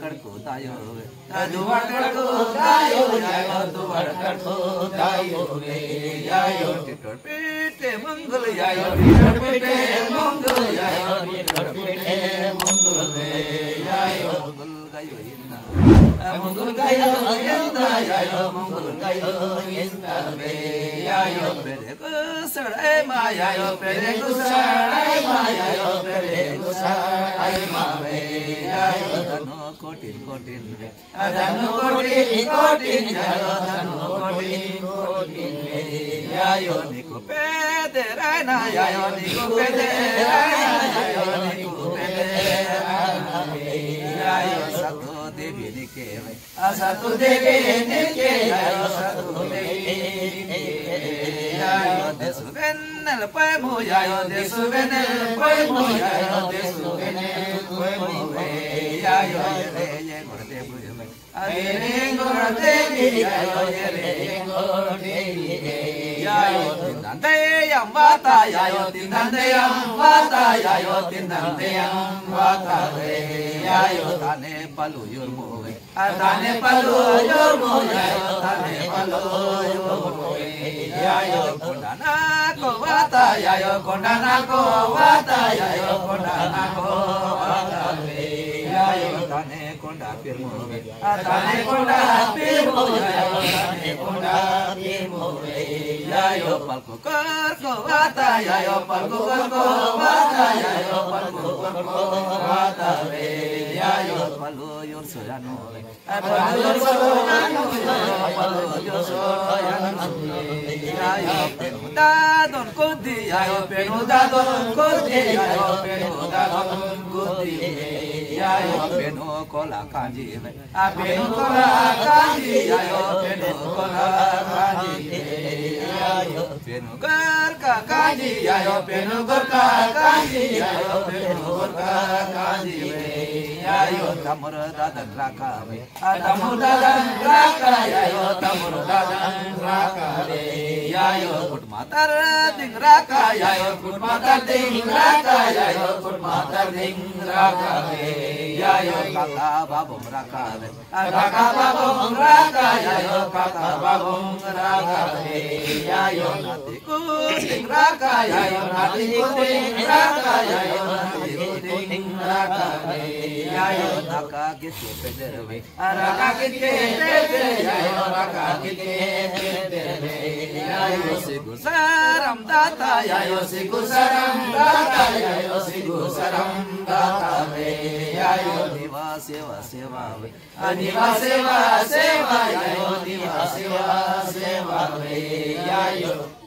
kadku tayo duar kadku tayo yayo duar kadku tayo yayo titor pite mangal yayo titor pite mangal yayo titor pite mangal yayo mangal gayo inna mangal gayo inna yayo mangal gayo inna be yayo pere kusarai ma yayo pere kusarai ma yayo pere kusarai ma be yayo dano kotin kotin dano kotin kotin yayo dano kotin kotin yayo niku pede rana yayo niku pede rana yayo niku pede rana yayo satu devi nike satu devi nike yayo satu devi nike yayo desu venel poemu yayo desu venel poemu yayo desu venel poemu yayo yere yengorde bujme adere ngorde yayo yere ngorde yayo tindande yang bata yayo tindande yang bata yayo tindande yang bata yayo tane palu yurmu tane palu yurmu yayo tane palu yurmu yayo kondana ko bata yayo kondana ko bata yayo kondana ko bata yayo tane konda pirmu tane konda pirmu yayo tane konda pirmu yayo palku kar ko bata yayo palku kar ko bata yayo palku kar ko bata yayo palu yor soyano palu yor soyano palu yor soyano yayo penuda don kodi yayo penuda don kodi yayo penuda don kodi yayo penu kola kanji penu kola kanji yayo penu kola kanji yayo penu garka kanji yayo penu garka kanji yayo penu garka kanji yayo tamur dadan raka tamur dadan raka yayo tamur dadan raka yayo kut matar ding raka yayo kut matar ding raka yayo kut matar ding raka yayo kaka babong raka kaka babong raka yayo kaka babong raka yayo nati kuting raka yayo nati kuting raka yayo nati kuting raka yayo naka gitu pederwe raka gitu pederwe yayo raka gitu pederwe yayo sigu saram data yayo sigu saram data yayo sigu saram data yayo diva seva seva diva seva seva yayo diva seva seva yayo